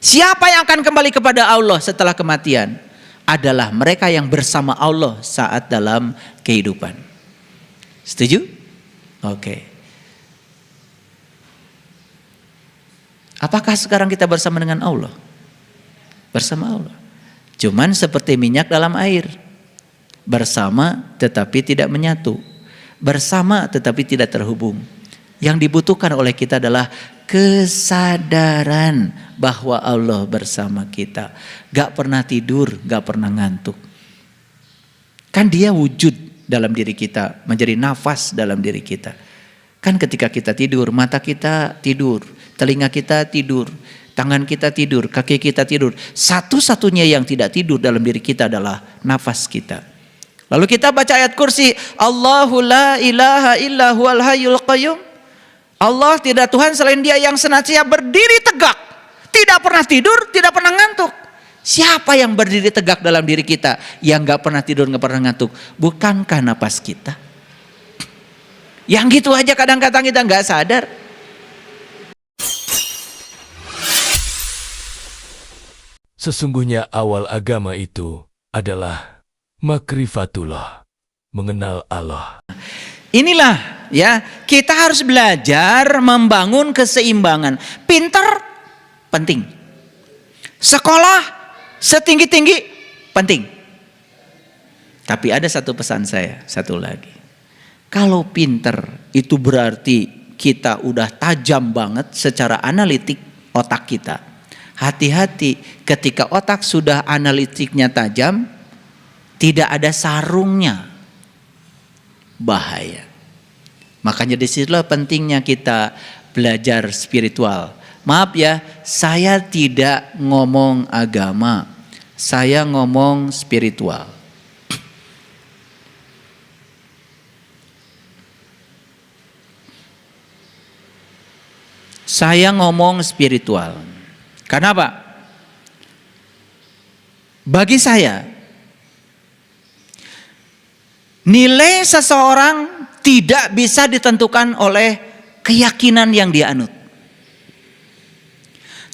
Siapa yang akan kembali kepada Allah setelah kematian? Adalah mereka yang bersama Allah saat dalam kehidupan. Setuju? Oke. Apakah sekarang kita bersama dengan Allah? Bersama Allah. Cuman seperti minyak dalam air. Bersama tetapi tidak menyatu. Bersama tetapi tidak terhubung. Yang dibutuhkan oleh kita adalah kesadaran bahwa Allah bersama kita. Gak pernah tidur, gak pernah ngantuk. Kan dia wujud dalam diri kita, menjadi nafas dalam diri kita. Kan ketika kita tidur, mata kita tidur, telinga kita tidur, tangan kita tidur, kaki kita tidur. Satu-satunya yang tidak tidur dalam diri kita adalah nafas kita. Lalu kita baca ayat kursi, Allahu la ilaha illa huwal hayyul qayyum. Allah tidak Tuhan selain Dia yang senantiasa berdiri tegak, tidak pernah tidur, tidak pernah ngantuk. Siapa yang berdiri tegak dalam diri kita, yang gak pernah tidur, gak pernah ngantuk? Bukankah napas kita? Yang gitu aja kadang-kadang kita gak sadar. Sesungguhnya awal agama itu adalah makrifatullah, mengenal Allah. Inilah ya, kita harus belajar membangun keseimbangan. Pintar penting. Sekolah setinggi-tinggi penting. Tapi ada satu pesan saya, satu lagi. Kalau pintar itu berarti kita udah tajam banget secara analitik otak kita. Hati-hati ketika otak sudah analitiknya tajam, tidak ada sarungnya. Bahaya. Makanya disitulah pentingnya kita belajar spiritual. Maaf ya, saya tidak ngomong agama, saya ngomong spiritual. Saya ngomong spiritual. Kenapa? Bagi saya, nilai seseorang tidak bisa ditentukan oleh keyakinan yang dia anut.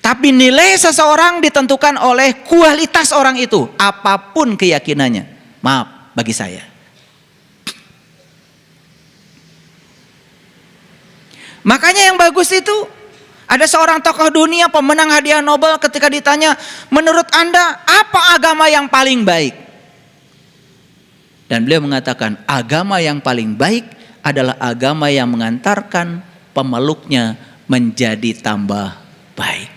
Tapi nilai seseorang ditentukan oleh kualitas orang itu, apapun keyakinannya. Maaf, bagi saya. Makanya yang bagus itu, ada seorang tokoh dunia pemenang hadiah Nobel ketika ditanya, menurut Anda apa agama yang paling baik? Dan beliau mengatakan, agama yang paling baik adalah agama yang mengantarkan pemeluknya menjadi tambah baik.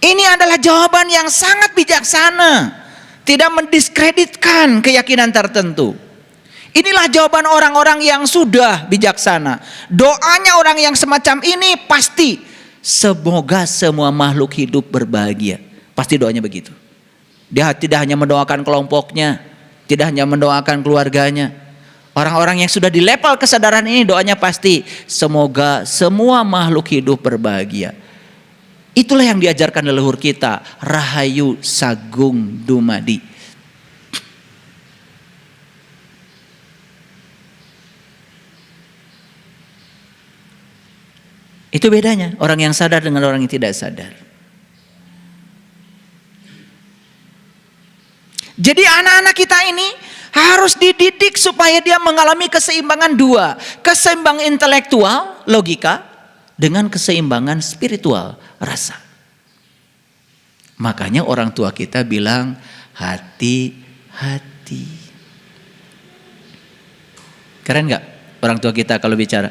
Ini adalah jawaban yang sangat bijaksana, tidak mendiskreditkan keyakinan tertentu. Inilah jawaban orang-orang yang sudah bijaksana. Doanya orang yang semacam ini pasti, semoga semua makhluk hidup berbahagia. Pasti doanya begitu. Dia tidak hanya mendoakan kelompoknya, tidak hanya mendoakan keluarganya. Orang-orang yang sudah di level kesadaran ini doanya pasti, semoga semua makhluk hidup berbahagia. Itulah yang diajarkan leluhur kita, Rahayu Sagung Dumadi. Itu bedanya orang yang sadar dengan orang yang tidak sadar. Jadi anak-anak kita ini harus dididik supaya dia mengalami keseimbangan dua. Keseimbangan intelektual, logika, dengan keseimbangan spiritual, rasa. Makanya orang tua kita bilang, hati-hati. Keren gak orang tua kita kalau bicara?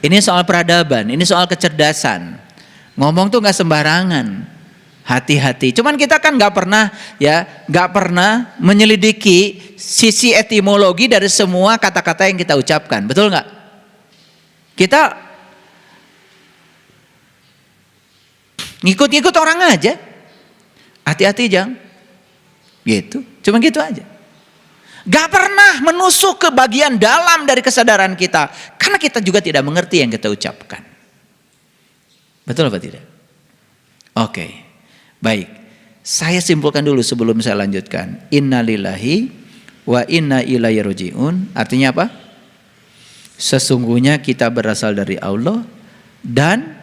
Ini soal peradaban, ini soal kecerdasan. Ngomong tuh gak sembarangan. Hati-hati. Cuman kita kan nggak pernah menyelidiki sisi etimologi dari semua kata-kata yang kita ucapkan, betul nggak? Kita ngikut-ngikut orang aja. Hati-hati Jang. Gitu. Cuma gitu aja. Gak pernah menusuk ke bagian dalam dari kesadaran kita, karena kita juga tidak mengerti yang kita ucapkan. Betul apa tidak? Oke. Baik, saya simpulkan dulu sebelum saya lanjutkan. Innalillahi wa inna ilaihi raji'un. Artinya apa? Sesungguhnya kita berasal dari Allah dan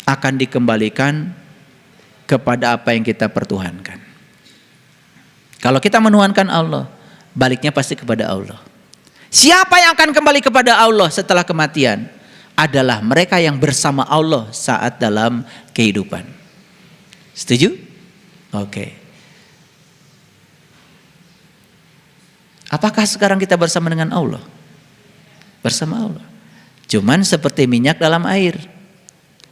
akan dikembalikan kepada apa yang kita pertuhankan. Kalau kita menuhankan Allah, baliknya pasti kepada Allah. Siapa yang akan kembali kepada Allah setelah kematian? Adalah mereka yang bersama Allah saat dalam kehidupan. Setuju? Oke. Apakah sekarang kita bersama dengan Allah? Bersama Allah. Cuman seperti minyak dalam air.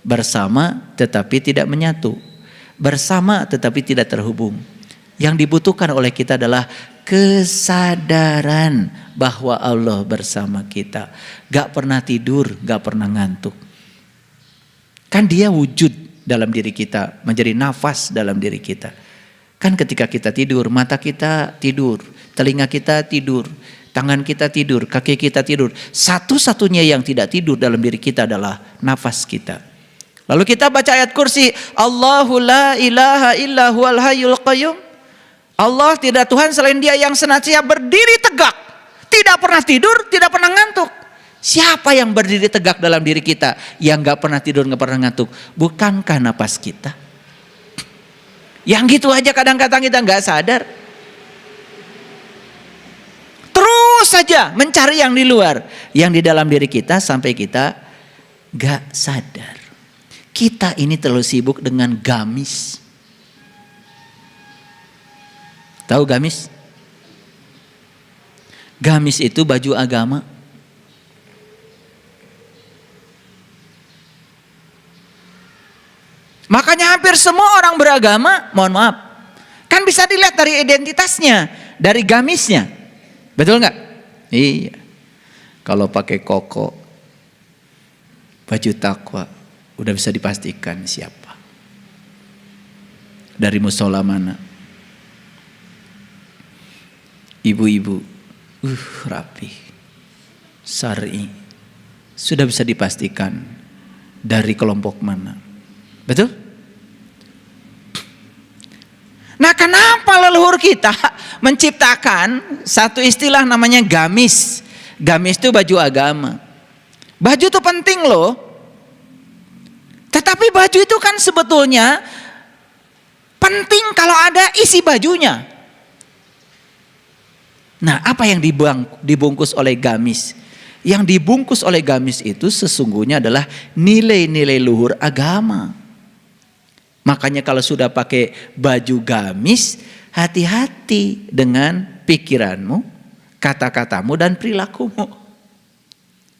Bersama tetapi tidak menyatu. Bersama tetapi tidak terhubung. Yang dibutuhkan oleh kita adalah kesadaran bahwa Allah bersama kita. Gak pernah tidur, gak pernah ngantuk. Kan dia wujud dalam diri kita, menjadi nafas dalam diri kita. Kan ketika kita tidur, mata kita tidur, telinga kita tidur, tangan kita tidur, kaki kita tidur. Satu-satunya yang tidak tidur dalam diri kita adalah nafas kita. Lalu kita baca ayat kursi, Allahu la ilaha illa huwal hayyul qayyum. Allah tidak Tuhan selain Dia yang senantiasa berdiri tegak, tidak pernah tidur, tidak pernah ngantuk. Siapa yang berdiri tegak dalam diri kita, yang gak pernah tidur, gak pernah ngantuk? Bukankah napas kita? Yang gitu aja kadang-kadang kita gak sadar. Terus saja mencari yang di luar, yang di dalam diri kita sampai kita gak sadar. Kita ini terlalu sibuk dengan gamis. Tahu gamis? Gamis itu baju agama. Makanya hampir semua orang beragama, mohon maaf, kan bisa dilihat dari identitasnya, dari gamisnya. Betul nggak? Iya. Kalau pakai koko, baju takwa, udah bisa dipastikan siapa. Dari musola mana? Ibu-ibu, rapi, syar'i, sudah bisa dipastikan dari kelompok mana. Betul? Nah, kenapa leluhur kita menciptakan satu istilah namanya gamis? Gamis itu baju agama. Baju itu penting loh. Tetapi baju itu kan sebetulnya penting kalau ada isi bajunya. Nah, apa yang dibungkus oleh gamis? Yang dibungkus oleh gamis itu sesungguhnya adalah nilai-nilai luhur agama. Makanya kalau sudah pakai baju gamis, hati-hati dengan pikiranmu, kata-katamu dan perilakumu.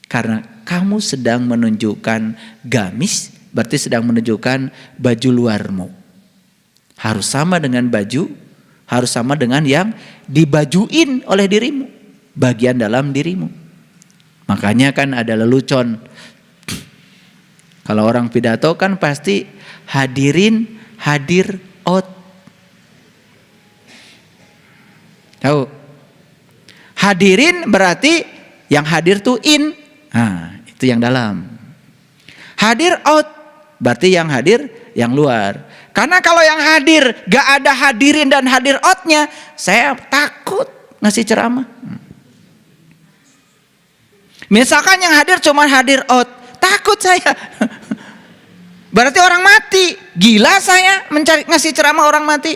Karena kamu sedang menunjukkan gamis, berarti sedang menunjukkan baju luarmu. Harus sama dengan baju, harus sama dengan yang dibajuin oleh dirimu, bagian dalam dirimu. Makanya kan ada lelucon. Kalau orang pidato kan pasti hadirin, hadir, out. Tahu? Hadirin berarti yang hadir tuh in. Nah, itu yang dalam. Hadir out berarti yang hadir yang luar. Karena kalau yang hadir gak ada hadirin dan hadir outnya, saya takut ngasih ceramah. Misalkan yang hadir cuma hadir out, takut saya. Berarti orang mati. Gila saya ngasih ceramah orang mati.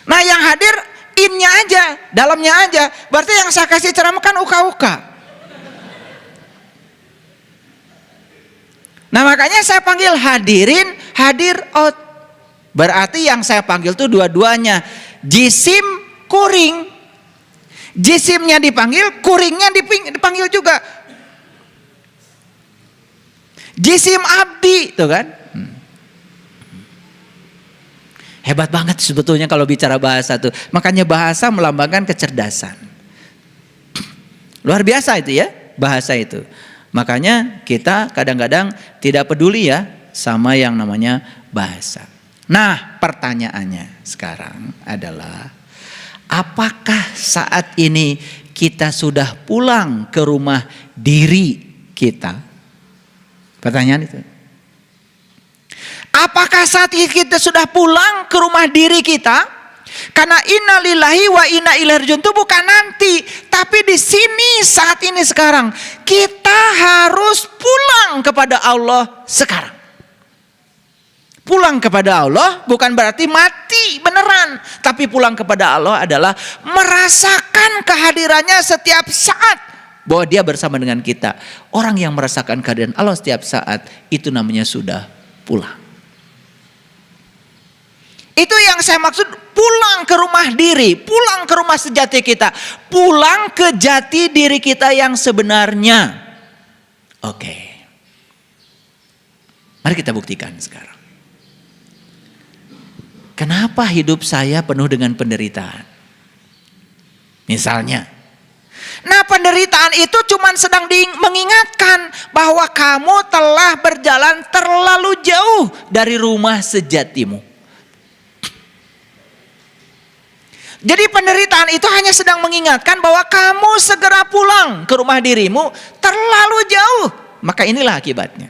Nah, yang hadir innya aja, dalamnya aja. Berarti yang saya kasih ceramah kan uka-uka. Nah, makanya saya panggil hadirin, hadir out. Berarti yang saya panggil tuh dua-duanya. Jisim, kuring. Jisimnya dipanggil, kuringnya dipanggil juga. Jisim abdi, tuh kan? Hebat banget sebetulnya kalau bicara bahasa tuh. Makanya bahasa melambangkan kecerdasan. Luar biasa itu ya, bahasa itu. Makanya kita kadang-kadang tidak peduli ya sama yang namanya bahasa. Nah, pertanyaannya sekarang adalah, apakah saat ini kita sudah pulang ke rumah diri kita? Pertanyaan itu. Apakah saat ini kita sudah pulang ke rumah diri kita? Karena inna lillahi wa inna ilaihi rajiun itu bukan nanti, tapi di sini saat ini sekarang. Kita harus pulang kepada Allah sekarang. Pulang kepada Allah bukan berarti mati beneran, tapi pulang kepada Allah adalah merasakan kehadirannya setiap saat, bahwa dia bersama dengan kita. Orang yang merasakan kehadiran Allah setiap saat, itu namanya sudah pulang. Itu yang saya maksud, pulang ke rumah diri, pulang ke rumah sejati kita, pulang ke jati diri kita yang sebenarnya. Oke. Mari kita buktikan sekarang. Kenapa hidup saya penuh dengan penderitaan? Misalnya, nah penderitaan itu cuma sedang mengingatkan bahwa kamu telah berjalan terlalu jauh dari rumah sejatimu. Jadi penderitaan itu hanya sedang mengingatkan bahwa kamu segera pulang ke rumah dirimu terlalu jauh. Maka inilah akibatnya.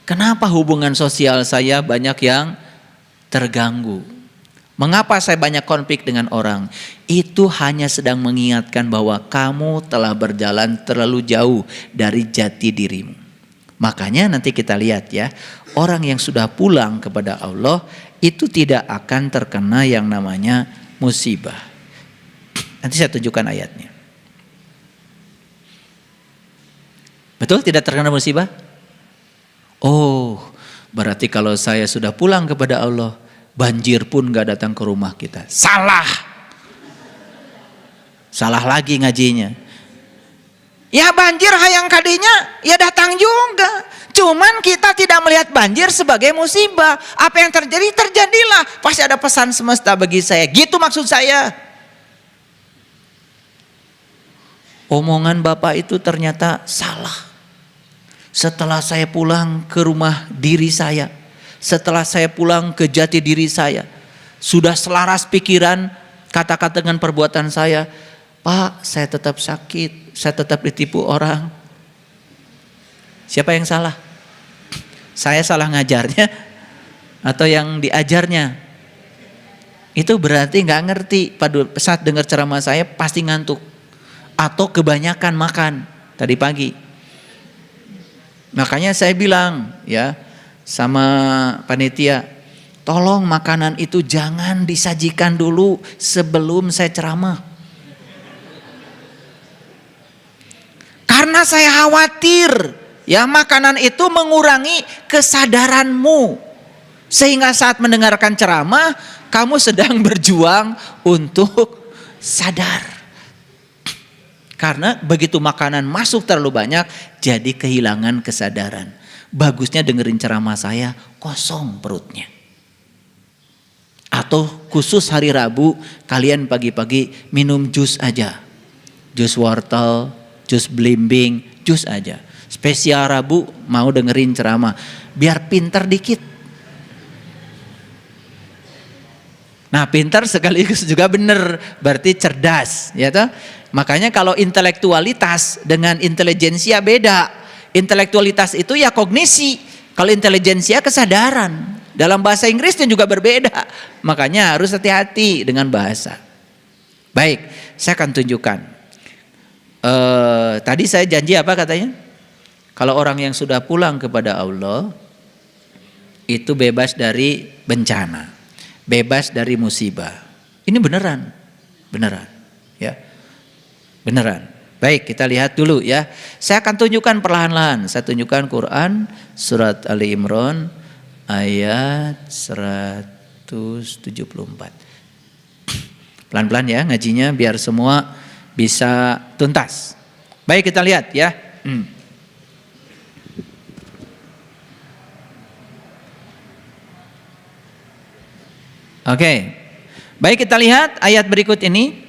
Kenapa hubungan sosial saya banyak yang terganggu? Mengapa saya banyak konflik dengan orang? Itu hanya sedang mengingatkan bahwa kamu telah berjalan terlalu jauh dari jati dirimu. Makanya nanti kita lihat ya, orang yang sudah pulang kepada Allah itu tidak akan terkena yang namanya musibah. Nanti saya tunjukkan ayatnya. Betul tidak terkena musibah? Oh, berarti kalau saya sudah pulang kepada Allah, banjir pun gak datang ke rumah kita. Salah. Salah lagi ngajinya. Ya banjir hayang kadinya, ya datang juga. Cuman kita tidak melihat banjir sebagai musibah. Apa yang terjadi, terjadilah. Pasti ada pesan semesta bagi saya. Gitu maksud saya. Omongan Bapak itu ternyata salah. Setelah saya pulang ke rumah diri saya, setelah saya pulang ke jati diri saya, sudah selaras pikiran, kata-kata dengan perbuatan saya. Pak, saya tetap sakit, saya tetap ditipu orang. Siapa yang salah? Saya salah ngajarnya atau yang diajarnya? Itu berarti nggak ngerti. Pada saat dengar ceramah saya pasti ngantuk atau kebanyakan makan tadi pagi. Makanya saya bilang ya sama panitia, tolong makanan itu jangan disajikan dulu sebelum saya ceramah. Karena saya khawatir ya makanan itu mengurangi kesadaranmu. Sehingga saat mendengarkan ceramah kamu sedang berjuang untuk sadar. Karena begitu makanan masuk terlalu banyak jadi kehilangan kesadaran. Bagusnya dengerin ceramah saya kosong perutnya. Atau khusus hari Rabu kalian pagi-pagi minum jus aja. Jus wortel, jus belimbing, jus aja. Spesial Rabu mau dengerin ceramah. Biar pinter dikit. Nah pinter sekaligus juga bener. Berarti cerdas. Ya toh? Makanya kalau intelektualitas dengan intelijensia beda. Intelektualitas itu ya kognisi. Kalau intelijensia kesadaran. Dalam bahasa Inggrisnya juga berbeda. Makanya harus hati-hati dengan bahasa. Baik, saya akan tunjukkan. Tadi saya janji apa katanya? Kalau orang yang sudah pulang kepada Allah itu bebas dari bencana, bebas dari musibah. Ini beneran, beneran, ya, beneran. Baik, kita lihat dulu ya. Saya akan tunjukkan perlahan-lahan. Saya tunjukkan Quran surat Ali Imran ayat 174. Pelan-pelan ya ngajinya biar semua bisa tuntas. Baik kita lihat ya. Oke. Baik kita lihat ayat berikut ini.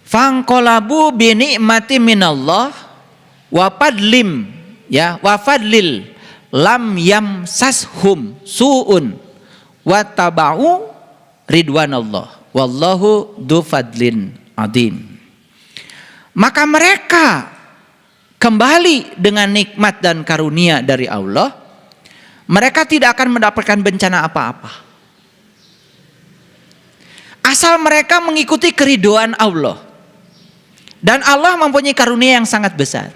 Fangqalabu bi ni'mati minallah wa fadlim ya wa fadlil lam yamsashum su'un wa tabau ridwanallah wallahu du fadlin adim. Maka mereka kembali dengan nikmat dan karunia dari Allah, mereka tidak akan mendapatkan bencana apa-apa. Asal mereka mengikuti keridhaan Allah. Dan Allah mempunyai karunia yang sangat besar.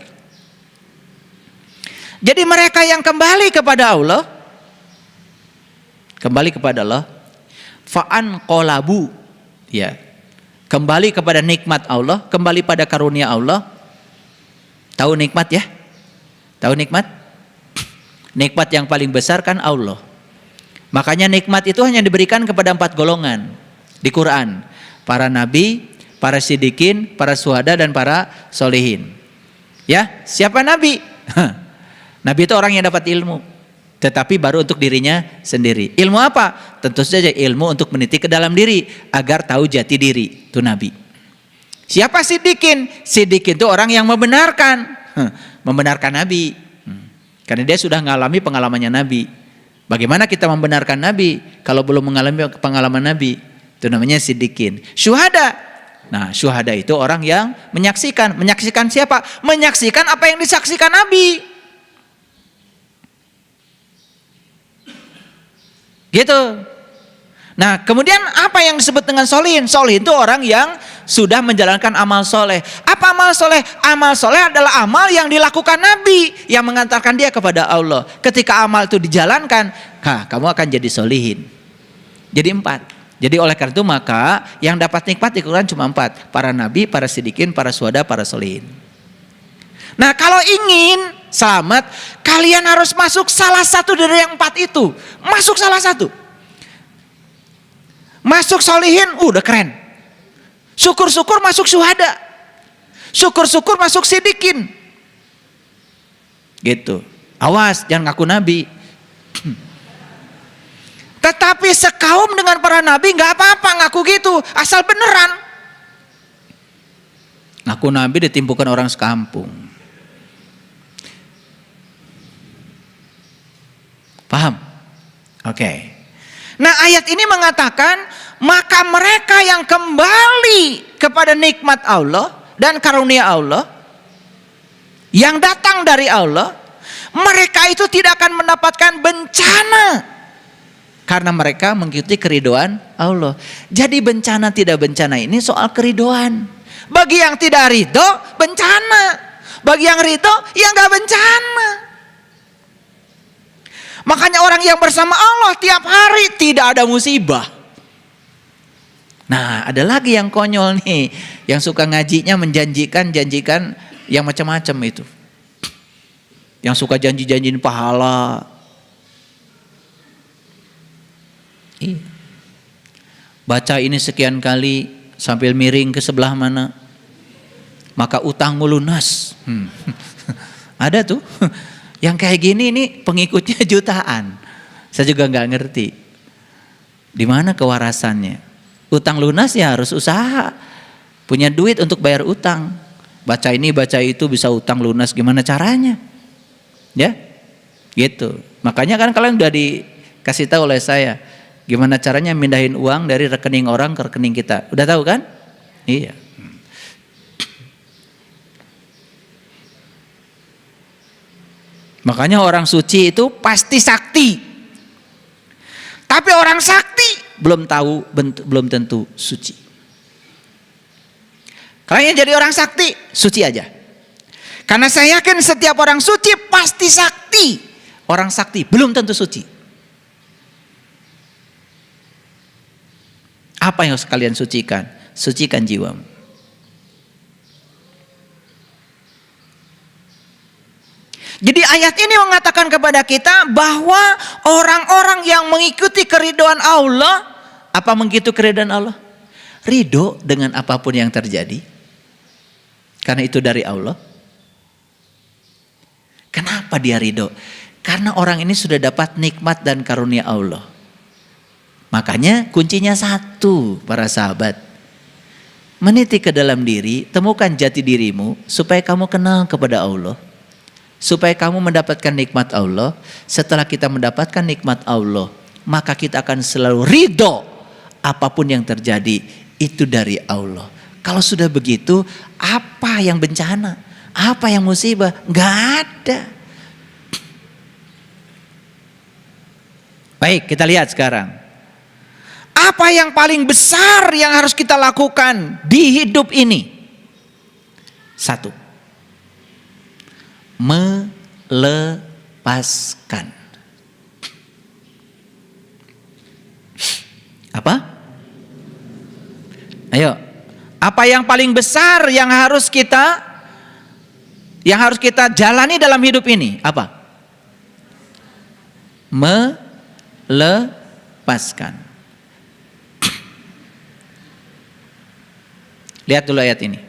Jadi mereka yang kembali kepada Allah, fa'an qolabu, ya, kembali kepada nikmat Allah, kembali pada karunia Allah. Tahu nikmat ya? Tahu nikmat? Nikmat yang paling besar kan Allah. Makanya nikmat itu hanya diberikan kepada 4 golongan di Quran. Para nabi, para siddiqin, para syuhada, dan para solehin. Ya, siapa nabi? Nabi itu orang yang dapat ilmu, tetapi baru untuk dirinya sendiri. Ilmu apa? Tentu saja ilmu untuk meniti ke dalam diri agar tahu jati diri. Itu nabi. Siapa siddiqin? Siddiqin itu orang yang membenarkan nabi. Karena dia sudah mengalami pengalamannya nabi. Bagaimana kita membenarkan nabi kalau belum mengalami pengalaman nabi? Itu namanya siddiqin. Syuhada. Nah, syuhada itu orang yang menyaksikan. Menyaksikan siapa? Menyaksikan apa yang disaksikan nabi. Gitu. Nah, kemudian apa yang disebut dengan solihin? Solihin itu orang yang sudah menjalankan amal soleh. Apa amal soleh? Amal soleh adalah amal yang dilakukan Nabi, yang mengantarkan dia kepada Allah. Ketika amal itu dijalankan, kamu akan jadi solihin. Jadi 4. Jadi oleh karena itu maka yang dapat nikmat di Quran cuma 4. Para nabi, para siddiqin, para syuhada, para solihin. Nah, kalau ingin selamat, kalian harus masuk salah satu dari yang 4 itu. Masuk salah satu. Masuk solihin, udah keren. Syukur-syukur masuk syuhada. Syukur-syukur masuk siddiqin. Gitu. Awas, jangan ngaku nabi. Tetapi sekaum dengan para nabi nggak apa-apa ngaku gitu, asal beneran. Ngaku nabi ditimpukan orang sekampung. Paham? Oke. Nah, ayat ini mengatakan maka mereka yang kembali kepada nikmat Allah dan karunia Allah yang datang dari Allah, mereka itu tidak akan mendapatkan bencana karena mereka mengikuti keridhaan Allah. Jadi bencana tidak bencana ini soal keridhaan. Bagi yang tidak ridho bencana, bagi yang ridho ya nggak bencana. Makanya orang yang bersama Allah tiap hari tidak ada musibah. Nah, ada lagi yang konyol nih, yang suka ngajinya janjikan yang macam-macam itu. Yang suka janjiin pahala. Baca ini sekian kali sambil miring ke sebelah mana, maka utangmu lunas. Ada tuh. Yang kayak gini nih pengikutnya jutaan. Saya juga nggak ngerti. Di mana kewarasannya? Utang lunas ya harus usaha. Punya duit untuk bayar utang. Baca ini, baca itu bisa utang lunas, gimana caranya? Ya? Gitu. Makanya kan kalian udah dikasih tahu oleh saya gimana caranya mindahin uang dari rekening orang ke rekening kita. Udah tahu kan? Iya. Makanya orang suci itu pasti sakti. Tapi orang sakti belum tentu suci. Kalian jadi orang sakti, suci aja. Karena saya yakin setiap orang suci pasti sakti. Orang sakti belum tentu suci. Apa yang harus kalian sucikan? Sucikan jiwamu. Jadi ayat ini mengatakan kepada kita bahwa orang-orang yang mengikuti keridhaan Allah, apa mengikuti keridhaan Allah? Ridho dengan apapun yang terjadi. Karena itu dari Allah. Kenapa dia ridho? Karena orang ini sudah dapat nikmat dan karunia Allah. Makanya kuncinya satu, para sahabat. Meniti ke dalam diri, temukan jati dirimu supaya kamu kenal kepada Allah. Supaya kamu mendapatkan nikmat Allah. Setelah kita mendapatkan nikmat Allah, maka kita akan selalu ridho apapun yang terjadi itu dari Allah. Kalau sudah begitu, apa yang bencana? Apa yang musibah? Gak ada. Baik, kita lihat sekarang. Apa yang paling besar yang harus kita lakukan di hidup ini? Satu, melepaskan. Apa? Ayo, apa yang paling besar yang harus kita jalani dalam hidup ini? Apa? Melepaskan. Lihat dulu ayat ini.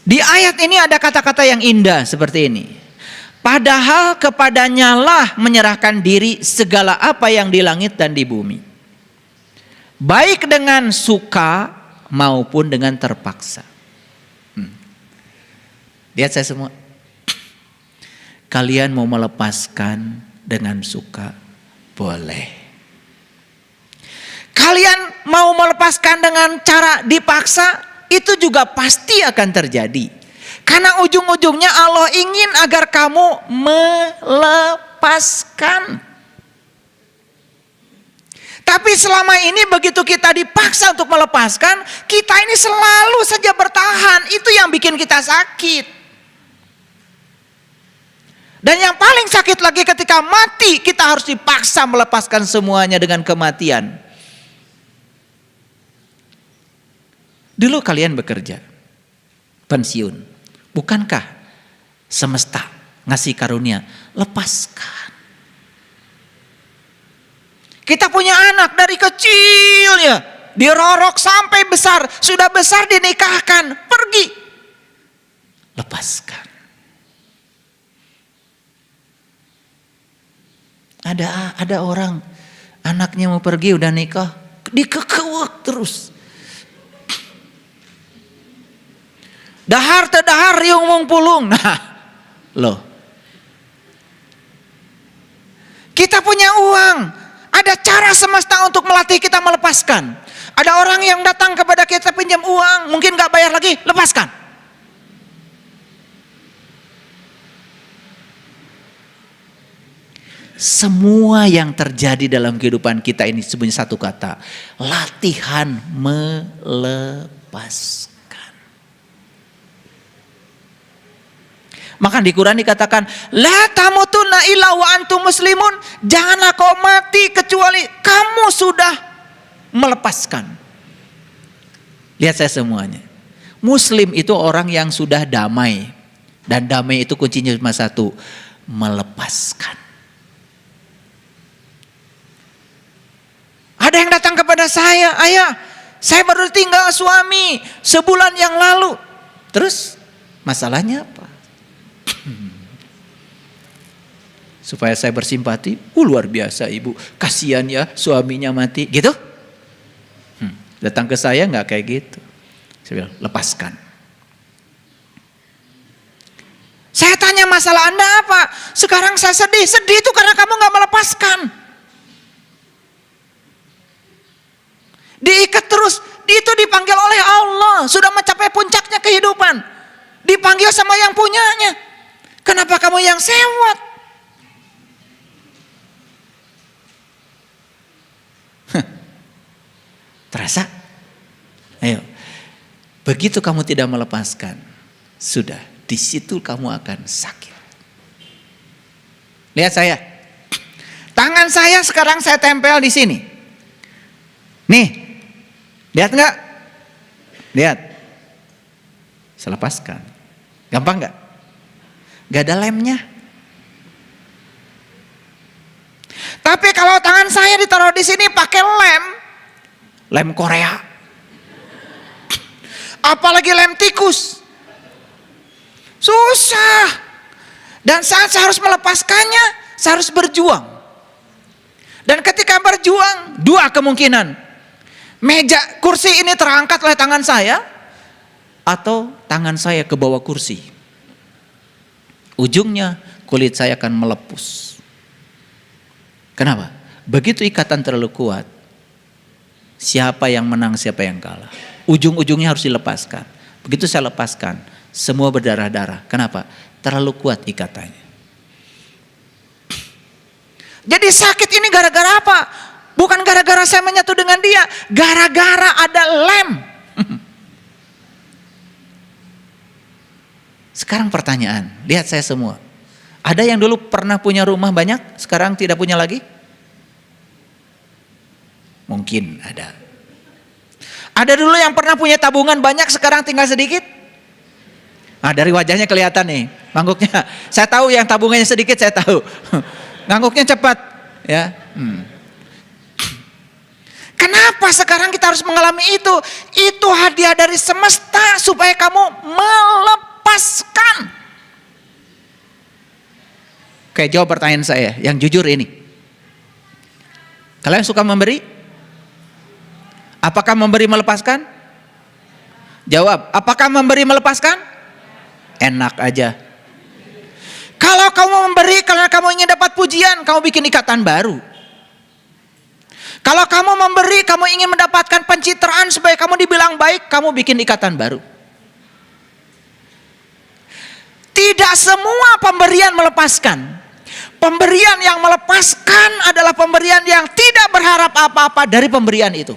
Di ayat ini ada kata-kata yang indah seperti ini. Padahal kepadanya lah menyerahkan diri segala apa yang di langit dan di bumi. Baik dengan suka maupun dengan terpaksa. Lihat saya semua. Kalian mau melepaskan dengan suka, boleh. Kalian mau melepaskan dengan cara dipaksa, itu juga pasti akan terjadi. Karena ujung-ujungnya Allah ingin agar kamu melepaskan. Tapi selama ini begitu kita dipaksa untuk melepaskan, kita ini selalu saja bertahan. Itu yang bikin kita sakit. Dan yang paling sakit lagi ketika mati, kita harus dipaksa melepaskan semuanya dengan kematian. Dulu kalian bekerja, pensiun. Bukankah semesta ngasih karunia? Lepaskan. Kita punya anak dari kecil ya, dirorok sampai besar. Sudah besar dinikahkan, pergi. Lepaskan. Ada orang anaknya mau pergi udah nikah, dikekeuak terus. Dahar teu dahar riung mung pulung. Nah, loh. Kita punya uang, ada cara semesta untuk melatih kita melepaskan. Ada orang yang datang kepada kita pinjam uang, mungkin gak bayar lagi, lepaskan. Semua yang terjadi dalam kehidupan kita ini sebenarnya satu kata, latihan melepaskan. Maka di Quran dikatakan, la tamutunna illa wa antum muslimun, janganlah kau mati kecuali kamu sudah melepaskan. Lihat saya semuanya. Muslim itu orang yang sudah damai, dan damai itu kuncinya cuma satu, melepaskan. Ada yang datang kepada saya, ayah, saya baru tinggal suami sebulan yang lalu. Terus masalahnya apa? Supaya saya bersimpati, luar biasa ibu, kasihan ya suaminya mati, gitu. Datang ke saya nggak kayak gitu. Saya bilang, lepaskan. Saya tanya masalah Anda apa? Sekarang saya sedih itu karena kamu nggak melepaskan. Diikat terus, itu dipanggil oleh Allah, sudah mencapai puncaknya kehidupan. Dipanggil sama yang punyanya. Kenapa kamu yang sewot? Terasa? Ayo. Begitu kamu tidak melepaskan, sudah, di situ kamu akan sakit. Lihat saya. Tangan saya sekarang saya tempel di sini. Nih. Lihat enggak? Lihat. Saya lepaskan. Gampang enggak? Enggak ada lemnya. Tapi kalau tangan saya ditaruh di sini pakai lem Korea. Apalagi lem tikus. Susah. Dan saat saya harus melepaskannya, saya harus berjuang. Dan ketika berjuang, dua kemungkinan. Kursi ini terangkat oleh tangan saya, atau tangan saya ke bawah kursi. Ujungnya kulit saya akan melepus. Kenapa? Begitu ikatan terlalu kuat, siapa yang menang, siapa yang kalah. Ujung-ujungnya harus dilepaskan. Begitu saya lepaskan, Semua berdarah-darah. Kenapa? Terlalu kuat ikatannya. Jadi sakit ini gara-gara apa? Bukan gara-gara saya menyatu dengan dia. Gara-gara ada lem. Sekarang pertanyaan, lihat saya semua. Ada yang dulu pernah punya rumah banyak, sekarang tidak punya lagi? Mungkin ada. Ada dulu yang pernah punya tabungan banyak, sekarang tinggal sedikit? Nah, dari wajahnya kelihatan nih, ngangguknya. Saya tahu yang tabungannya sedikit, saya tahu. Ngangguknya cepat, ya. Kenapa sekarang kita harus mengalami itu? Itu hadiah dari semesta supaya kamu melepaskan. Oke, jawab pertanyaan saya yang jujur ini. Kalian suka memberi? Apakah memberi melepaskan? Jawab, apakah memberi melepaskan? Enak aja. Kalau kamu memberi karena kamu ingin dapat pujian, kamu bikin ikatan baru. Kalau kamu memberi, kamu ingin mendapatkan pencitraan supaya kamu dibilang baik, kamu bikin ikatan baru. Tidak semua pemberian melepaskan. Pemberian yang melepaskan adalah pemberian yang tidak berharap apa-apa dari pemberian itu.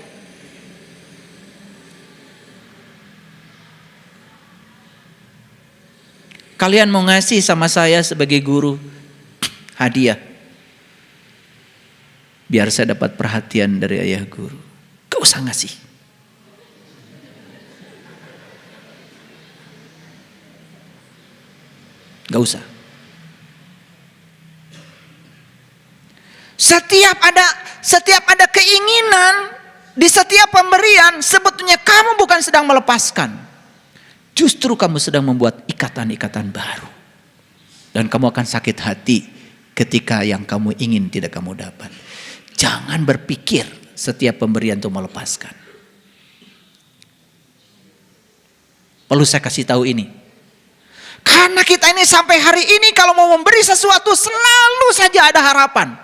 Kalian mau ngasih sama saya sebagai guru hadiah. Biar saya dapat perhatian dari ayah guru. Gak usah ngasih. Gak usah. Setiap ada keinginan di setiap pemberian, sebetulnya kamu bukan sedang melepaskan. Justru kamu sedang membuat ikatan-ikatan baru. Dan kamu akan sakit hati ketika yang kamu ingin tidak kamu dapat. Jangan berpikir setiap pemberian itu melepaskan. Perlu saya kasih tahu ini. Karena kita ini sampai hari ini kalau mau memberi sesuatu selalu saja ada harapan.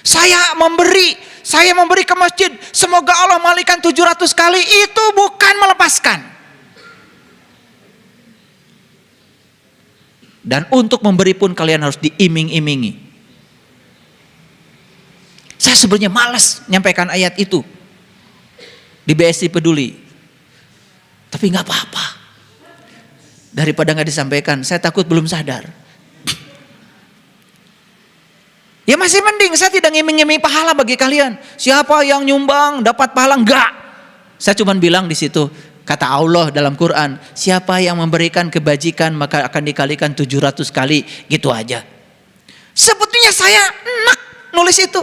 Saya memberi ke masjid, semoga Allah malaikan 700 kali, itu bukan melepaskan. Dan untuk memberi pun kalian harus diiming-imingi. Saya sebenarnya malas nyampaikan ayat itu di BSI Peduli. Tapi gak apa-apa. Daripada gak disampaikan, saya takut belum sadar. Ya masih mending saya tidak ngiming-ngiming pahala bagi kalian. Siapa yang nyumbang dapat pahala? Enggak. Saya cuma bilang di situ, kata Allah dalam Quran, siapa yang memberikan kebajikan maka akan dikalikan 700 kali, gitu aja. Sebetulnya saya enak nulis itu.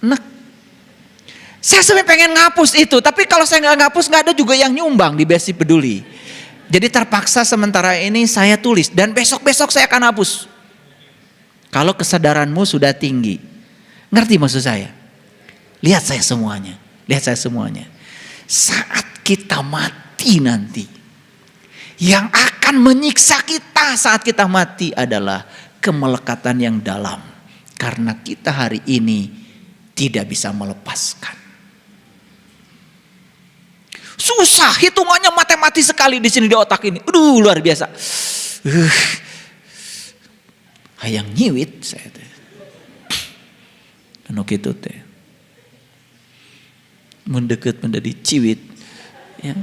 Enak. Saya sebenarnya pengen ngapus itu, tapi kalau saya nggak ngapus nggak ada juga yang nyumbang di BSI Peduli. Jadi terpaksa sementara ini saya tulis dan besok-besok saya akan hapus. Kalau kesadaranmu sudah tinggi. Ngerti maksud saya? Lihat saya semuanya. Lihat saya semuanya. Saat kita mati nanti, yang akan menyiksa kita saat kita mati adalah kemelekatan yang dalam. Karena kita hari ini tidak bisa melepaskan. Susah, hitungannya matematis sekali di sini di otak ini. Aduh, luar biasa. Hayang nyiwit saya teh. Anu kitu teh. Mendekat menjadi ciwit. Ya.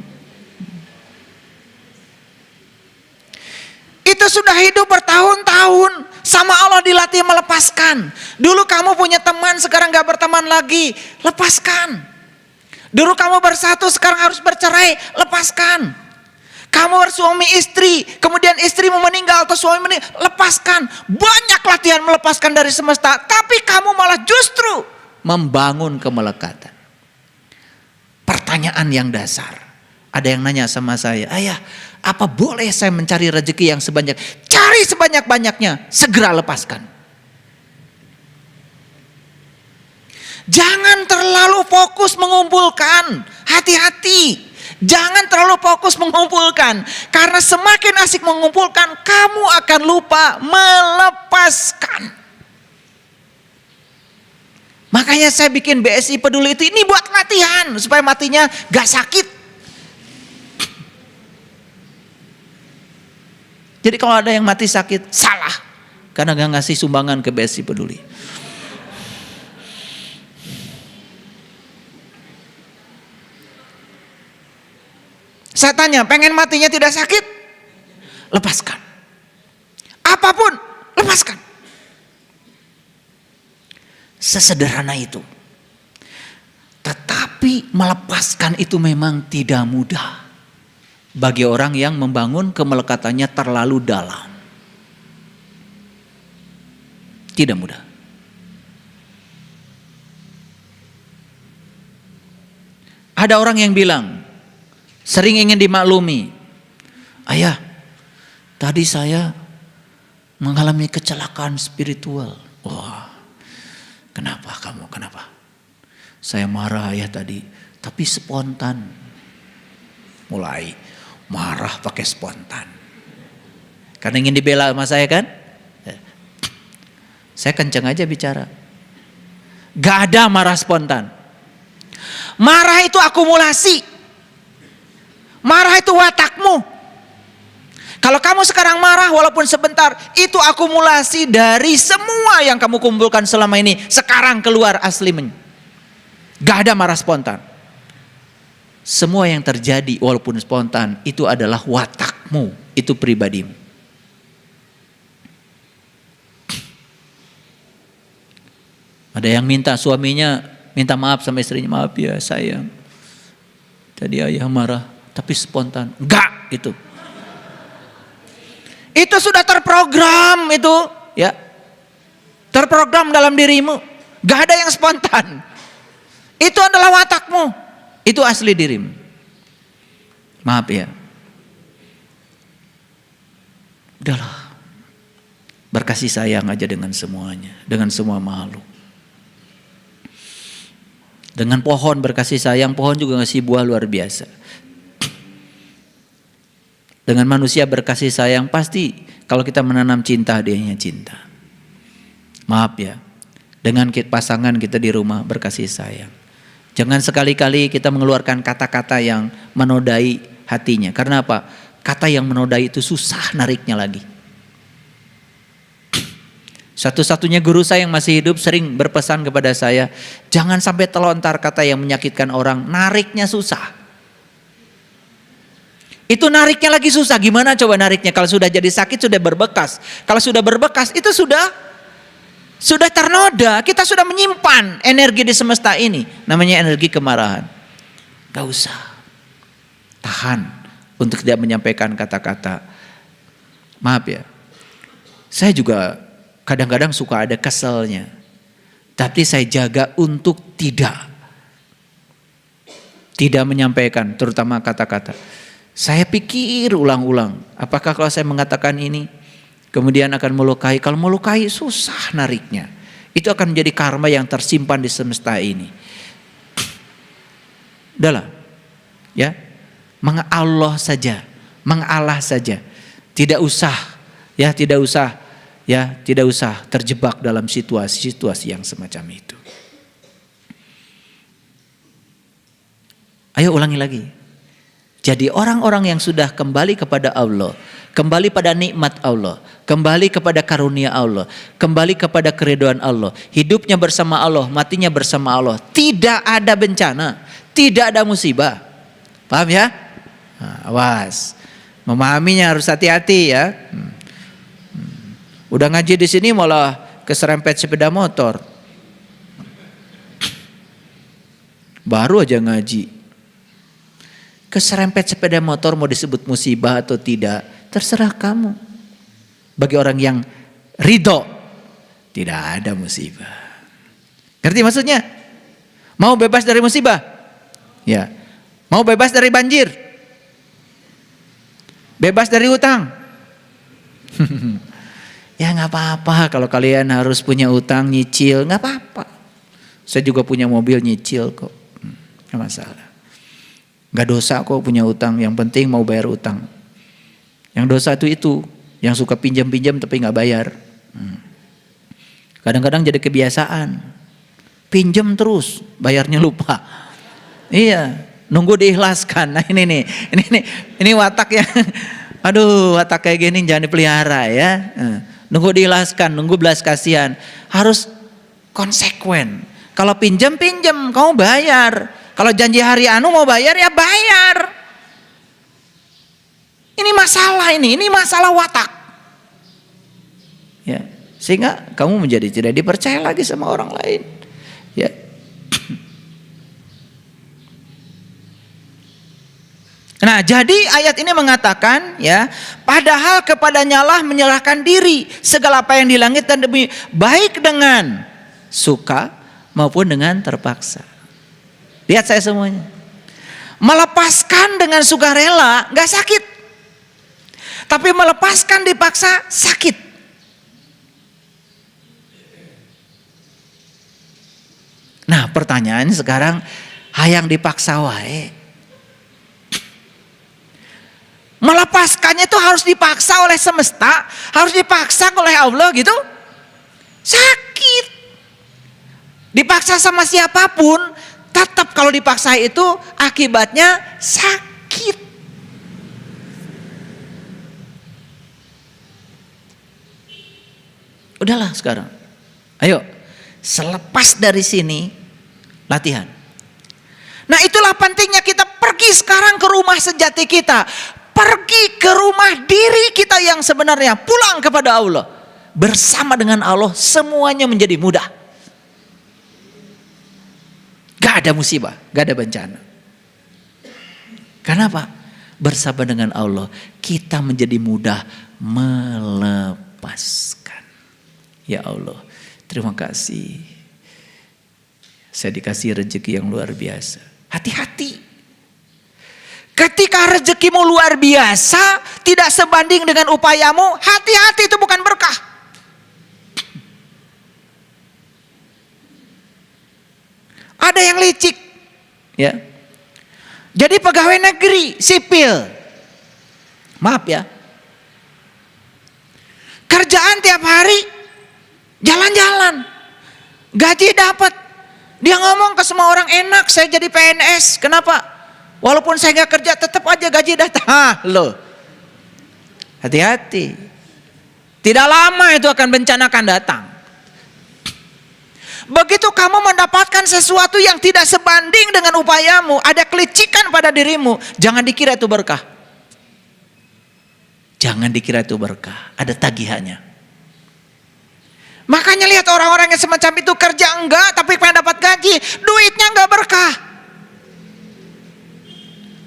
Itu sudah hidup bertahun-tahun. Sama Allah dilatih melepaskan. Dulu kamu punya teman, sekarang gak berteman lagi. Lepaskan. Dulu kamu bersatu, sekarang harus bercerai, lepaskan. Kamu bersuami istri, kemudian istrimu meninggal atau suami meninggal, lepaskan. Banyak latihan melepaskan dari semesta, tapi kamu malah justru membangun kemelekatan. Pertanyaan yang dasar. Ada yang nanya sama saya, ayah, apa boleh saya mencari rezeki yang sebanyak? Cari sebanyak-banyaknya, segera lepaskan. Jangan terlalu fokus mengumpulkan, hati-hati. Jangan terlalu fokus mengumpulkan, karena semakin asik mengumpulkan, kamu akan lupa melepaskan. Makanya saya bikin BSI Peduli itu, ini buat latihan supaya matinya gak sakit. Jadi kalau ada yang mati sakit, salah. Karena gak ngasih sumbangan ke BSI Peduli. Saya tanya, pengen matinya tidak sakit? Lepaskan. Apapun, lepaskan. Sesederhana itu. Tetapi melepaskan itu memang tidak mudah. Bagi orang yang membangun kemelekatannya terlalu dalam. Tidak mudah. Ada orang yang bilang, sering ingin dimaklumi. Ayah, tadi saya mengalami kecelakaan spiritual. Wah, kenapa kamu? Kenapa? Saya marah ayah tadi, tapi spontan. Mulai marah pakai spontan. Karena ingin dibela sama saya kan? Saya kenceng aja bicara. Gak ada marah spontan. Marah itu akumulasi. Marah itu watakmu. Kalau kamu sekarang marah walaupun sebentar, itu akumulasi dari semua yang kamu kumpulkan selama ini. Sekarang keluar aslinya. Gak ada marah spontan. Semua yang terjadi walaupun spontan itu adalah watakmu, itu pribadimu. Ada yang minta suaminya, minta maaf sama istrinya, maaf ya sayang. Tadi ayah marah, tapi spontan. Enggak itu. Itu sudah terprogram itu, ya. Terprogram dalam dirimu. Gak ada yang spontan. Itu adalah watakmu. Itu asli dirimu. Maaf ya. Udahlah. Berkasih sayang aja dengan semuanya. Dengan semua makhluk. Dengan pohon berkasih sayang. Pohon juga ngasih buah luar biasa. Dengan manusia berkasih sayang. Pasti kalau kita menanam cinta, dianya cinta. Maaf ya. Dengan pasangan kita di rumah berkasih sayang. Jangan sekali-kali kita mengeluarkan kata-kata yang menodai hatinya. Karena apa? Kata yang menodai itu susah nariknya lagi. Satu-satunya guru saya yang masih hidup sering berpesan kepada saya, jangan sampai telontar kata yang menyakitkan orang, nariknya susah. Itu nariknya lagi susah, gimana coba nariknya? Kalau sudah jadi sakit sudah berbekas. Kalau sudah berbekas itu sudah ternoda, kita sudah menyimpan energi di semesta ini. Namanya energi kemarahan. Gak usah. Tahan untuk tidak menyampaikan kata-kata. Maaf ya. Saya juga kadang-kadang suka ada keselnya. Tapi saya jaga untuk tidak menyampaikan, terutama kata-kata. Saya pikir ulang-ulang. Apakah kalau saya mengatakan ini kemudian akan melukai? Kalau melukai susah nariknya. Itu akan menjadi karma yang tersimpan di semesta ini. Udahlah. Ya. Mengalah saja. Mengalah saja. Tidak usah terjebak dalam situasi-situasi yang semacam itu. Ayo ulangi lagi. Jadi orang-orang yang sudah kembali kepada Allah, kembali pada nikmat Allah, kembali kepada karunia Allah, kembali kepada keridhaan Allah, hidupnya bersama Allah, matinya bersama Allah, tidak ada bencana, tidak ada musibah. Paham ya? Nah, awas. Memahaminya harus hati-hati ya. Udah ngaji di sini malah keserempet sepeda motor. Baru aja ngaji. Keserempet sepeda motor mau disebut musibah atau tidak, terserah kamu. Bagi orang yang ridho, tidak ada musibah. Ngerti maksudnya? Mau bebas dari musibah? Ya. Mau bebas dari banjir? Bebas dari utang? Ya nggak apa-apa kalau kalian harus punya utang nyicil, nggak apa-apa. Saya juga punya mobil nyicil kok, nggak masalah. Nggak dosa kok punya utang, yang penting mau bayar utang. Yang dosa itu yang suka pinjam-pinjam tapi nggak bayar. Kadang-kadang jadi kebiasaan, pinjam terus, bayarnya lupa. Iya, nunggu diikhlaskan. Nah ini watak yang Aduh, watak kayak gini jangan dipelihara ya. Nunggu diilaskan, nunggu belas kasihan. Harus konsekuen. Kalau pinjam, kamu bayar. Kalau janji hari anu mau bayar ya bayar. Ini masalah watak. Ya, sehingga kamu menjadi tidak dipercaya lagi sama orang lain. Ya. Nah, jadi ayat ini mengatakan ya, padahal kepadanya lah menyerahkan diri segala apa yang di langit dan bumi, baik dengan suka maupun dengan terpaksa. Lihat saya semuanya. Melepaskan dengan sukarela nggak sakit. Tapi melepaskan dipaksa sakit. Nah, pertanyaannya sekarang, hayang dipaksa wae. Melepaskannya itu harus dipaksa oleh semesta, harus dipaksa oleh Allah gitu. Sakit. Dipaksa sama siapapun, tetap kalau dipaksa itu akibatnya sakit. Udahlah sekarang. Ayo, selepas dari sini latihan. Nah, itulah pentingnya kita pergi sekarang ke rumah sejati kita. Pergi ke rumah diri kita yang sebenarnya, pulang kepada Allah. Bersama dengan Allah semuanya menjadi mudah. Gak ada musibah, gak ada bencana. Kenapa? Bersama dengan Allah kita menjadi mudah melepaskan. Ya Allah, terima kasih. Saya dikasih rezeki yang luar biasa. Hati-hati. Ketika rezekimu luar biasa, tidak sebanding dengan upayamu, hati-hati, itu bukan berkah. Ada yang licik, ya. Jadi pegawai negeri sipil, maaf ya, kerjaan tiap hari, jalan-jalan, gaji dapat. Dia ngomong ke semua orang, enak saya jadi PNS, kenapa? Walaupun saya gak kerja tetap aja gaji datang. Loh, hati-hati. Tidak lama itu akan bencana akan datang. Begitu kamu mendapatkan sesuatu yang tidak sebanding dengan upayamu, ada kelicikan pada dirimu, jangan dikira itu berkah. Jangan dikira itu berkah, ada tagihannya. Makanya lihat orang-orang yang semacam itu, kerja enggak tapi pengen dapat gaji, duitnya enggak berkah.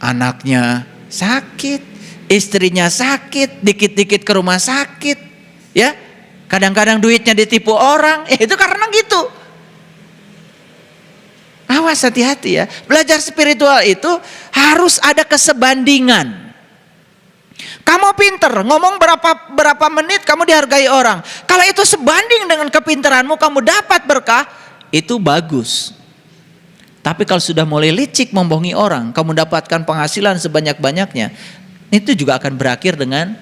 Anaknya sakit, istrinya sakit, dikit-dikit ke rumah sakit, ya. Kadang-kadang duitnya ditipu orang, itu karena gitu. Awas, hati-hati ya. Belajar spiritual itu harus ada kesebandingan. Kamu pinter, ngomong berapa menit kamu dihargai orang. Kalau itu sebanding dengan kepintaranmu, kamu dapat berkah, itu bagus. Tapi kalau sudah mulai licik membohongi orang, kamu dapatkan penghasilan sebanyak-banyaknya, itu juga akan berakhir dengan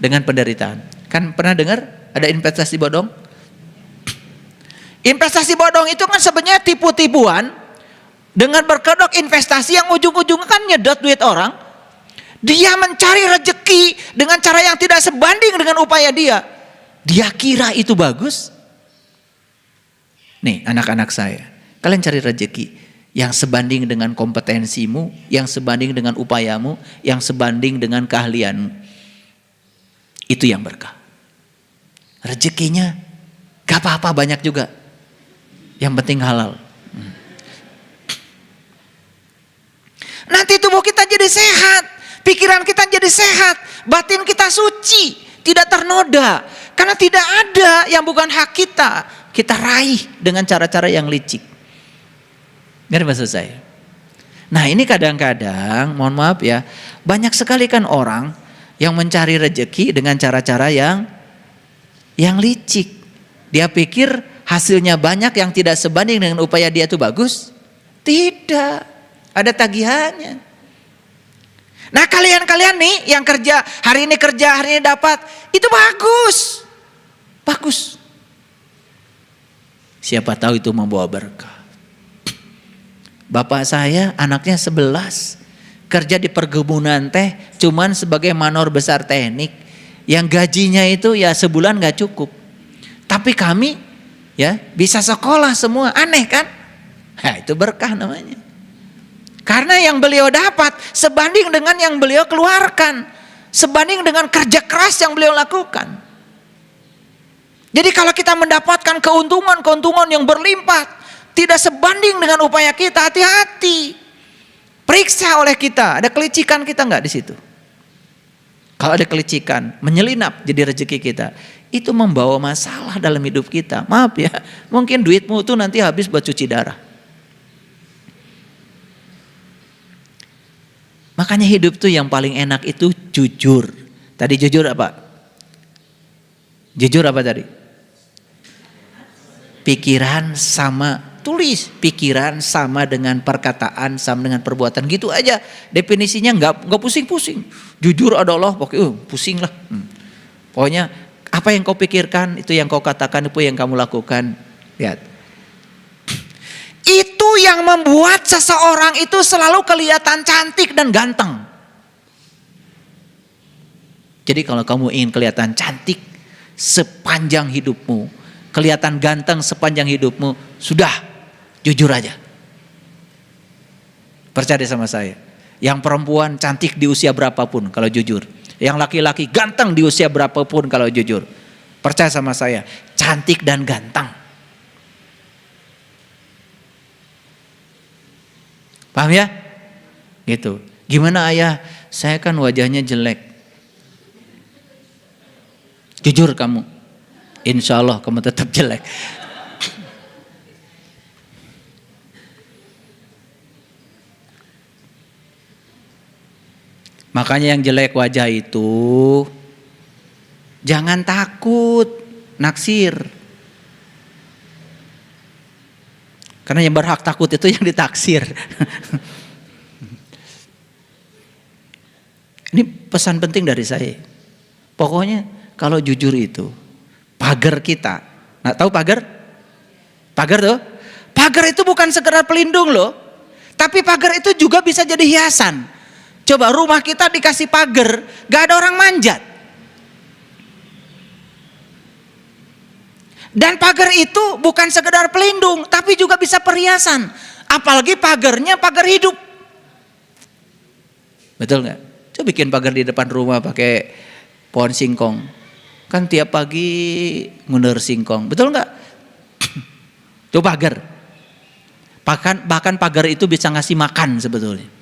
penderitaan. Kan pernah dengar ada investasi bodong? Investasi bodong itu kan sebenarnya tipu-tipuan dengan berkedok investasi yang ujung-ujungnya kan nyedot duit orang. Dia mencari rezeki dengan cara yang tidak sebanding dengan upaya dia. Dia kira itu bagus. Nih anak-anak saya, kalian cari rezeki yang sebanding dengan kompetensimu, yang sebanding dengan upayamu, yang sebanding dengan keahlianmu. Itu yang berkah. Rezekinya gak apa-apa banyak juga. Yang penting halal. Nanti tubuh kita jadi sehat, pikiran kita jadi sehat, batin kita suci, tidak ternoda. Karena tidak ada yang bukan hak kita raih dengan cara-cara yang licik. Ngerti maksud saya? Nah ini kadang-kadang, mohon maaf ya, banyak sekali kan orang yang mencari rezeki dengan cara-cara yang licik. Dia pikir hasilnya banyak yang tidak sebanding dengan upaya dia itu bagus. Tidak, ada tagihannya. Nah kalian-kalian nih yang kerja, hari ini dapat, itu bagus. Bagus. Siapa tahu itu membawa berkah. Bapak saya anaknya 11, kerja di perkebunan teh cuman sebagai manor besar teknik, yang gajinya itu ya sebulan gak cukup. Tapi kami ya bisa sekolah semua, aneh kan? Nah, itu berkah namanya. Karena yang beliau dapat sebanding dengan yang beliau keluarkan, sebanding dengan kerja keras yang beliau lakukan. Jadi kalau kita mendapatkan keuntungan yang berlimpah, tidak sebanding dengan upaya kita, hati-hati. Periksa oleh kita, ada kelicikan kita enggak di situ? Kalau ada kelicikan, menyelinap jadi rezeki kita, itu membawa masalah dalam hidup kita. Maaf ya, mungkin duitmu itu nanti habis buat cuci darah. Makanya hidup tuh yang paling enak itu jujur. Tadi jujur apa? Jujur apa tadi? Pikiran sama, tulis pikiran sama dengan perkataan sama dengan perbuatan, gitu aja definisinya, nggak pusing-pusing. Jujur adalah pokoknya pusing lah. Pokoknya apa yang kau pikirkan itu yang kau katakan, itu yang kamu lakukan. Lihat, itu yang membuat seseorang itu selalu kelihatan cantik dan ganteng. Jadi kalau kamu ingin kelihatan cantik sepanjang hidupmu, kelihatan ganteng sepanjang hidupmu, sudah jujur aja. Percaya sama saya. Yang perempuan cantik di usia berapapun kalau jujur. Yang laki-laki ganteng di usia berapapun kalau jujur. Percaya sama saya, cantik dan ganteng. Paham ya? Gitu. Gimana ayah? Saya kan wajahnya jelek. Jujur kamu. Insya Allah kamu tetap jelek. Makanya yang jelek wajah itu jangan takut naksir. Karena yang berhak takut itu yang ditaksir. Ini pesan penting dari saya. Pokoknya kalau jujur itu pagar kita. Nah, tahu pagar? Pagar tuh? Pagar itu bukan sekedar pelindung loh. Tapi pagar itu juga bisa jadi hiasan. Coba rumah kita dikasih pagar, gak ada orang manjat. Dan pagar itu bukan sekedar pelindung, tapi juga bisa perhiasan. Apalagi pagarnya pagar hidup. Betul gak? Coba bikin pagar di depan rumah pakai pohon singkong. Kan tiap pagi ngundur singkong, betul nggak? Itu pagar. Bahkan pagar itu bisa ngasih makan sebetulnya.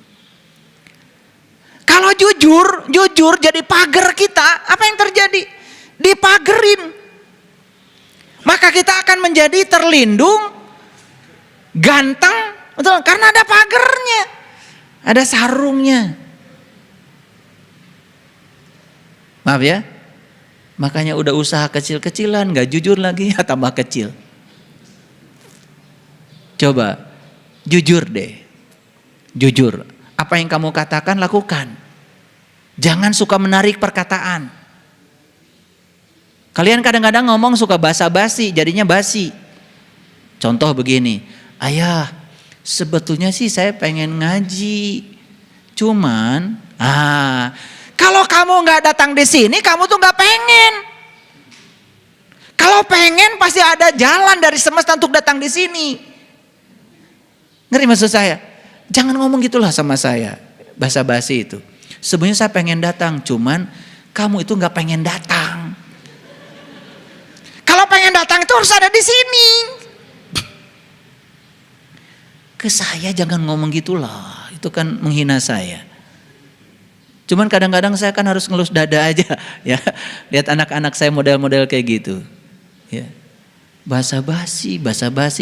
Kalau jujur jadi pagar kita, apa yang terjadi? Dipagerin. Maka kita akan menjadi terlindung, ganteng, betul? Karena ada pagarnya, ada sarungnya. Maaf ya. Makanya udah usaha kecil-kecilan, gak jujur lagi, ya tambah kecil. Coba, jujur deh. Jujur, apa yang kamu katakan, lakukan. Jangan suka menarik perkataan. Kalian kadang-kadang ngomong suka basa-basi, jadinya basi. Contoh begini, ayah, sebetulnya sih saya pengen ngaji. Cuman, kalau kamu nggak datang di sini, kamu tuh nggak pengen. Kalau pengen pasti ada jalan dari semesta untuk datang di sini. Ngerti maksud saya? Jangan ngomong gitulah sama saya, basa-basi itu. Sebenarnya saya pengen datang, cuman kamu itu nggak pengen datang. Kalau pengen datang itu harus ada di sini. Ke saya jangan ngomong gitulah, itu kan menghina saya. Cuman kadang-kadang saya kan harus ngelus dada aja ya. Lihat anak-anak saya model-model kayak gitu. Ya. Basa-basi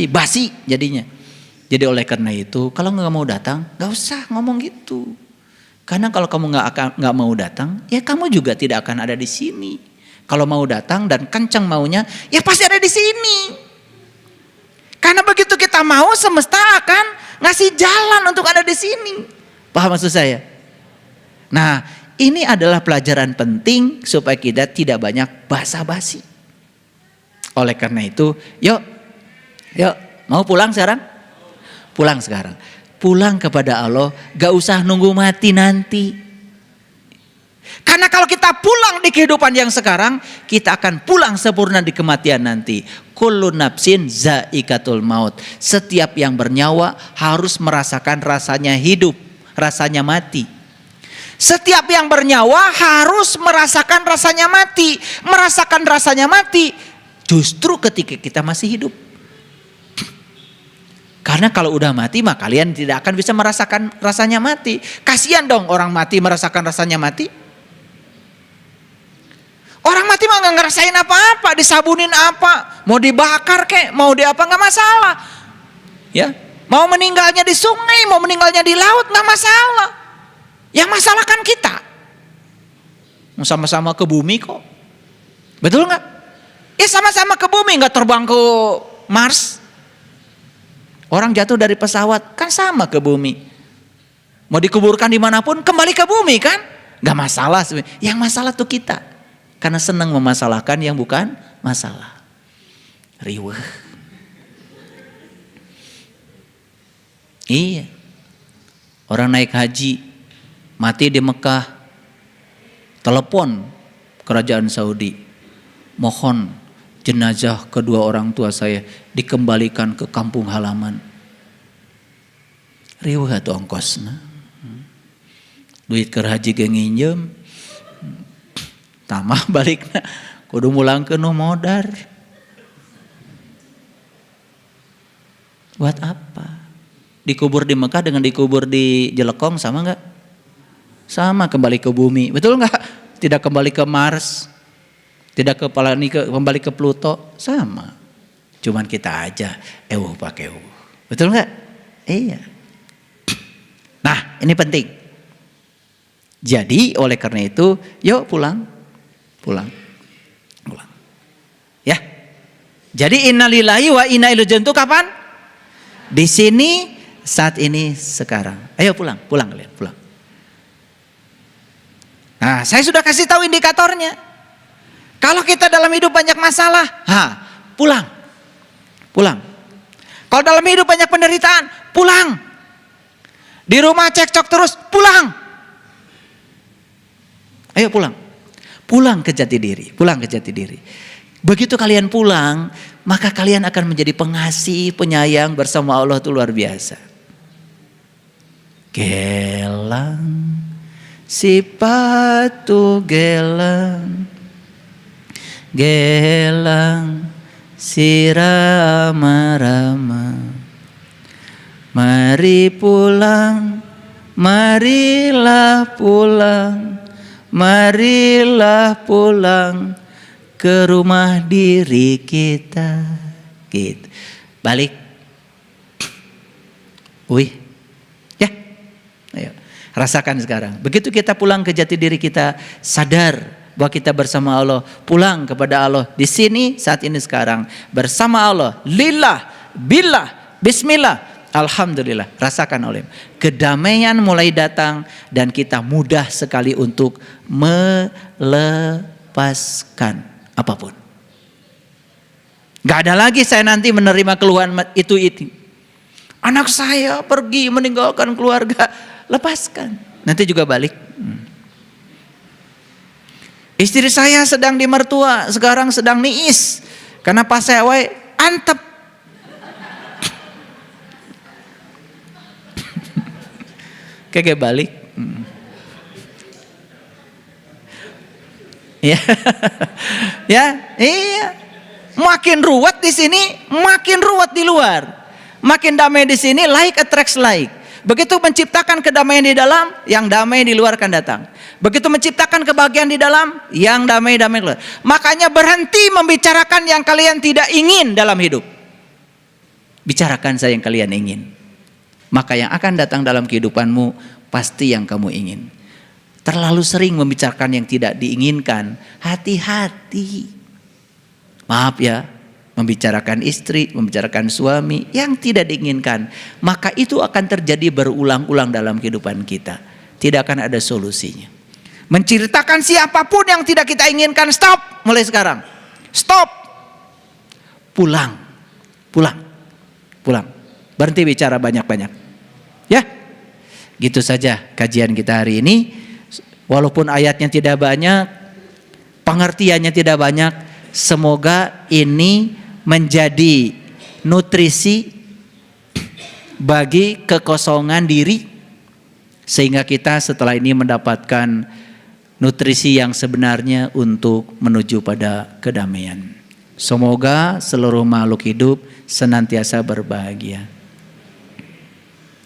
basi jadinya. Jadi oleh karena itu kalau nggak mau datang, nggak usah ngomong gitu. Karena kalau kamu nggak mau datang, ya kamu juga tidak akan ada di sini. Kalau mau datang dan kencang maunya, ya pasti ada di sini. Karena begitu kita mau, semesta akan ngasih jalan untuk ada di sini. Paham maksud saya? Nah, ini adalah pelajaran penting supaya kita tidak banyak basa-basi. Oleh karena itu, yuk, mau pulang sekarang? Pulang sekarang. pulang kepada Allah, gak usah nunggu mati nanti. Karena kalau kita pulang di kehidupan yang sekarang, kita akan pulang sempurna di kematian nanti. Kullu nafsin zaikatul maut. Setiap yang bernyawa harus merasakan rasanya hidup, rasanya mati. Setiap yang bernyawa harus merasakan rasanya mati. Merasakan rasanya mati justru ketika kita masih hidup. Karena kalau udah mati mah kalian tidak akan bisa merasakan rasanya mati. Kasihan dong orang mati merasakan rasanya mati. Orang mati mah gak ngerasain apa-apa, disabunin apa, mau dibakar kek, mau di apa gak masalah. Ya, mau meninggalnya di sungai, mau meninggalnya di laut gak masalah. Yang masalah kan kita. Sama-sama ke bumi kok. Betul gak? Ya sama-sama ke bumi, gak terbang ke Mars. Orang jatuh dari pesawat kan sama ke bumi. Mau dikuburkan dimanapun kembali ke bumi kan? Gak masalah sebenarnya. Yang masalah tuh kita. Karena senang memasalahkan yang bukan masalah. Riweh. Iya. Orang naik haji, mati di Mekah, telepon kerajaan Saudi, mohon jenazah kedua orang tua saya dikembalikan ke kampung halaman. Riweh atuh ongkosna. Duit keur haji ge nginjem, tamah balikna kudu mulangkeun nu modar. Buat apa? Dikubur di Mekah dengan dikubur di Jelekong sama enggak? Sama, kembali ke bumi. Betul enggak? Tidak kembali ke Mars. Tidak kembali ke Pluto. Sama. Cuman kita aja pakai Betul enggak? Iya. Nah, ini penting. Jadi oleh karena itu, yuk pulang. Ya. Jadi innalillahi wa inna ilaihi raji'un kapan? Di sini, saat ini, sekarang. Ayo pulang kalian, pulang. Nah, saya sudah kasih tahu indikatornya. Kalau kita dalam hidup banyak masalah, pulang. Kalau dalam hidup banyak penderitaan, pulang. Di rumah cekcok terus, pulang. Ayo pulang. Pulang ke jati diri. Begitu kalian pulang, maka kalian akan menjadi pengasih, penyayang bersama Allah itu luar biasa. Gelang, sipatu gelang, sirama-rama. Mari pulang, marilah pulang. Marilah pulang ke rumah diri kita. Gitu. Balik. Ya. Ayo. Rasakan sekarang. Begitu kita pulang ke jati diri kita, sadar bahwa kita bersama Allah, pulang kepada Allah di sini, saat ini, sekarang, bersama Allah. Lillah, billah, bismillah. Alhamdulillah, rasakan oleh kedamaian mulai datang dan kita mudah sekali untuk melepaskan apapun. Gak ada lagi saya nanti menerima keluhan itu. Anak saya pergi meninggalkan keluarga, lepaskan. Nanti juga balik. Istri saya sedang di mertua, sekarang sedang niis karena pas saya antep. Kayak balik. Ya. Ya, iya. Makin ruwet di sini, makin ruwet di luar. Makin damai di sini, like attracts like. Begitu menciptakan kedamaian di dalam, yang damai di luar akan datang. Begitu menciptakan kebahagiaan di dalam, yang damai-damai keluar. Makanya berhenti membicarakan yang kalian tidak ingin dalam hidup. Bicarakan saja yang kalian ingin. Maka yang akan datang dalam kehidupanmu pasti yang kamu ingin. Terlalu sering membicarakan yang tidak diinginkan, hati-hati. Maaf ya, membicarakan istri, membicarakan suami yang tidak diinginkan, maka itu akan terjadi berulang-ulang dalam kehidupan kita. Tidak akan ada solusinya. Menceritakan siapapun yang tidak kita inginkan, stop mulai sekarang. Stop. Pulang. Berhenti bicara banyak-banyak. Ya, gitu saja kajian kita hari ini. Walaupun ayatnya tidak banyak, pengertiannya tidak banyak, semoga ini menjadi nutrisi bagi kekosongan diri, sehingga kita setelah ini mendapatkan nutrisi yang sebenarnya untuk menuju pada kedamaian. Semoga seluruh makhluk hidup senantiasa berbahagia.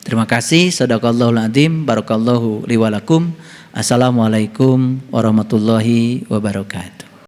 Terima kasih. Shadaqallahul adzim. Barakallahu li wa lakum. Assalamualaikum warahmatullahi wabarakatuh.